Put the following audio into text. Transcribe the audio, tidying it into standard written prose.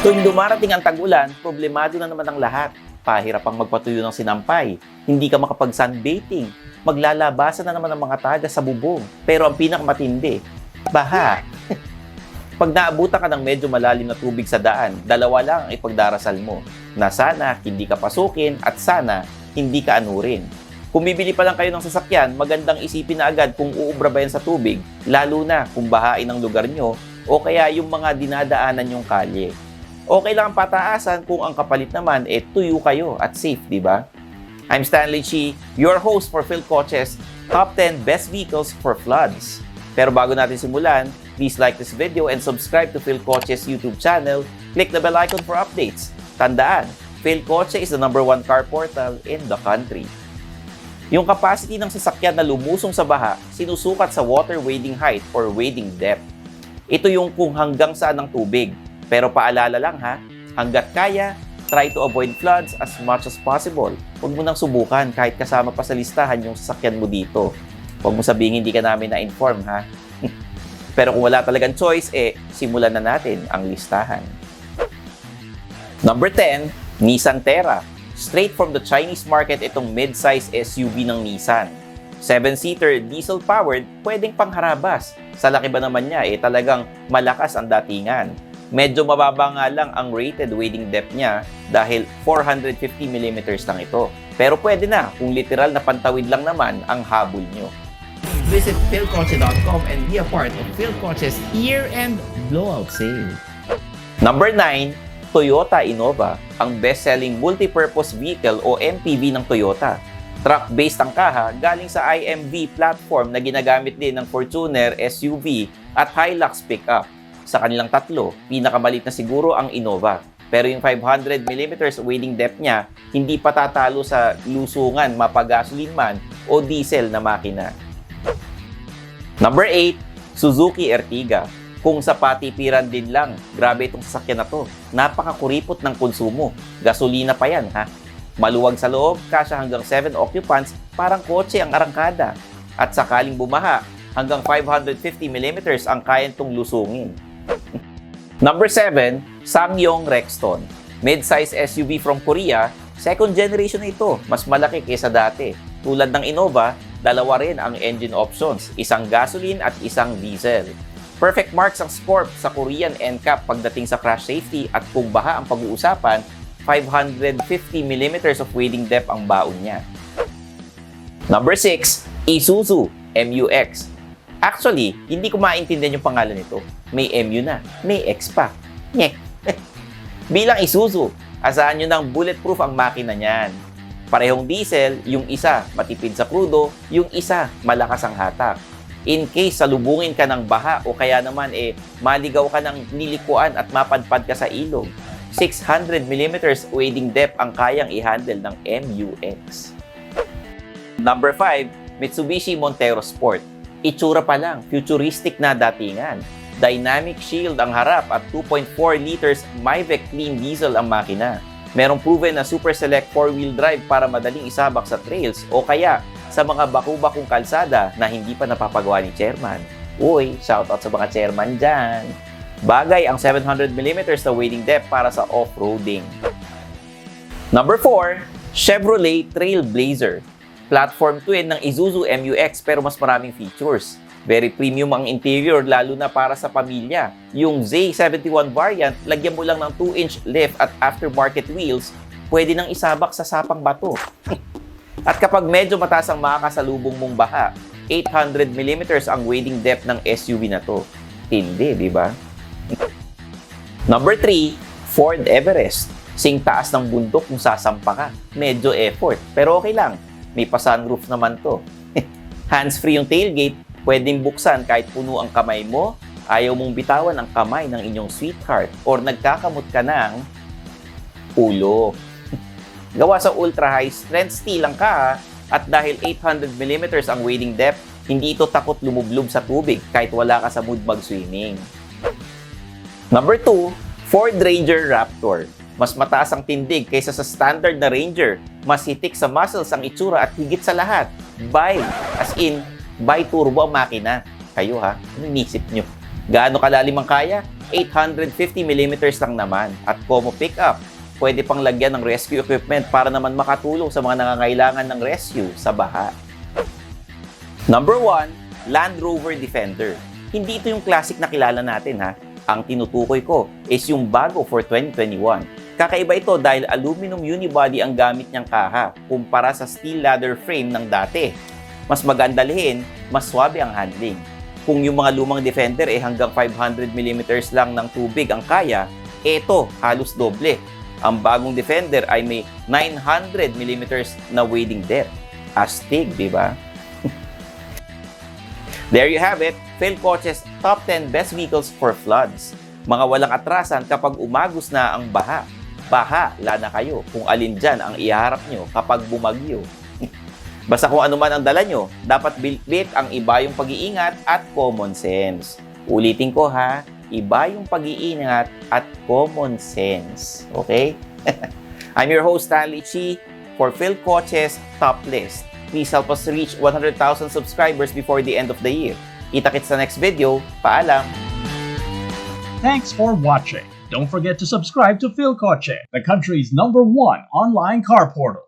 Tuwing dumarating ang tag-ulan, problemado na naman ang lahat. Pahirap ang magpatuyo ng sinampay. Hindi ka makapag-sunbathing. Maglalabasan na naman ang mga taga sa bubong. Pero ang pinakamatindi, baha. Pag naabutan ka ng medyo malalim na tubig sa daan, dalawa lang ang ipagdarasal mo. Na sana hindi ka pasukin at sana hindi ka anurin. Kung bibili pa lang kayo ng sasakyan, magandang isipin na agad kung uubra ba yan sa tubig, lalo na kung bahain ang lugar nyo o kaya yung mga dinadaanan yung kalye. Okay lang ang pataasan kung ang kapalit naman tuyo kayo at safe, di ba? I'm Stanley Chi, your host for Phil Coches Top 10 Best Vehicles for Floods. Pero bago natin simulan, please like this video and subscribe to Phil Coches YouTube channel. Click the bell icon for updates. Tandaan, Phil Coche is the #1 car portal in the country. Yung capacity ng sasakyan na lumusong sa baha, sinusukat sa water wading height or wading depth. Ito yung kung hanggang saan ang tubig. Pero paalala lang ha, hanggat kaya, try to avoid floods as much as possible. Huwag mo nang subukan kahit kasama pa sa listahan yung sasakyan mo dito. Huwag mo sabihin hindi ka namin na-inform ha. Pero kung wala talagang choice, simulan na natin ang listahan. Number 10, Nissan Terra. Straight from the Chinese market itong mid-size SUV ng Nissan. 7-seater, diesel-powered, pwedeng pangharabas. Sa laki ba naman niya, talagang malakas ang datingan. Medyo mababa nga lang ang rated wading depth niya dahil 450mm lang ito. Pero pwede na kung literal na pantawid lang naman ang habol nyo. Visit philcoche.com and be a part of Phil Coches year-end blowout sale. Number 9, Toyota Innova, ang best-selling multi-purpose vehicle o MPV ng Toyota. Truck-based ang kaha galing sa IMV platform na ginagamit din ng Fortuner SUV at Hilux pickup. Sa kanilang tatlo, pinakamalit na siguro ang Innova. Pero yung 500mm wading depth niya, hindi pa tatalo sa lusungan mapagasolin man o diesel na makina. Number 8, Suzuki Ertiga. Kung sa patipiran din lang, grabe itong sasakyan na to. Napakakuripot ng konsumo. Gasolina pa yan, ha? Maluwag sa loob, kasya hanggang 7 occupants, parang kotse ang arangkada. At sakaling bumaha, hanggang 550mm ang kayang tong lusungin. Number 7, Sangyong Rexton. Mid-size SUV from Korea, second generation na ito. Mas malaki kaysa dati. Tulad ng Innova, dalawa rin ang engine options, isang gasoline at isang diesel. Perfect marks ang Scorp sa Korean NCAP pagdating sa crash safety at kung baha ang pag-uusapan, 550mm of wading depth ang baon niya. Number 6, Isuzu MU-X. Actually, hindi ko maintindihan yung pangalan nito. May MU na, may X pa. Nyeh. Bilang Isuzu, asahan nyo ng bulletproof ang makina niyan. Parehong diesel, yung isa matipid sa krudo, yung isa malakas ang hatak. In case salubungin ka ng baha o kaya naman maligaw ka ng nilikuan at mapadpad ka sa ilog, 600mm wading depth ang kayang i-handle ng MU-X. Number 5, Mitsubishi Montero Sport. Itsura pa lang, futuristic na datingan. Dynamic shield ang harap at 2.4 liters Mivec clean diesel ang makina. Merong proven na super select 4-wheel drive para madaling isabak sa trails o kaya sa mga baku-bakong kalsada na hindi pa napapagawa ni Chairman. Uy, shoutout sa mga Chairman dyan. Bagay ang 700mm na wading depth para sa off-roading. Number 4, Chevrolet Trailblazer. Platform twin ng Isuzu MU-X pero mas maraming features. Very premium ang interior lalo na para sa pamilya. Yung Z71 variant, lagyan mo lang ng 2-inch lift at aftermarket wheels, pwede nang isabak sa sapang bato. At kapag medyo mataas ang makakasalubong mong baha, 800mm ang wading depth ng SUV na to. Tindi, di ba? Number 3, Ford Everest. Sing taas ng bundok kung sasampa ka. Medyo effort, pero okay lang. May pa-sunroof naman to. Hands-free yung tailgate, pwedeng buksan kahit puno ang kamay mo, ayaw mong bitawan ang kamay ng inyong sweetheart, or nagkakamot ka ng ulo. Gawa sa ultra-high strength steel ang kaha at dahil 800mm ang wading depth, hindi ito takot lumublob sa tubig kahit wala ka sa mood mag-swimming. Number 2, Ford Ranger Raptor. Mas mataas ang tindig kaysa sa standard na Ranger. Mas hitik sa muscles ang itsura at higit sa lahat, as in, bi-turbo ang makina. Kayo ha, ano inisip nyo? Gaano kalalim ang kaya? 850mm lang naman. At Como pickup, pwede pang lagyan ng rescue equipment para naman makatulong sa mga nangangailangan ng rescue sa baha. Number 1, Land Rover Defender. Hindi ito yung classic na kilala natin ha. Ang tinutukoy ko is yung bago for 2021. Kakaiba ito dahil aluminum unibody ang gamit niyang kaha kumpara sa steel ladder frame ng dati. Mas maganda lihin, mas swabe ang handling. Kung yung mga lumang Defender hanggang 500mm lang ng tubig ang kaya, eto halos doble. Ang bagong Defender ay may 900mm na wading depth. Astig, di ba? There you have it, PhilCoach's Top 10 Best Vehicles for Floods. Mga walang atrasan kapag umagos na ang baha. Bahala na kayo kung alin dyan ang iharap nyo kapag bumagyo. Basta kung ano man ang dala nyo, dapat bilbit ang iba yung pag-iingat at common sense. Ulitin ko ha, iba yung pag-iingat at common sense. Okay? I'm your host, Stanley Chi, for PhilCoach's Top List. Please help us reach 100,000 subscribers before the end of the year. Kita-kits sa next video. Paalam! Thanks for watching. Don't forget to subscribe to PhilCoach, the country's #1 online car portal.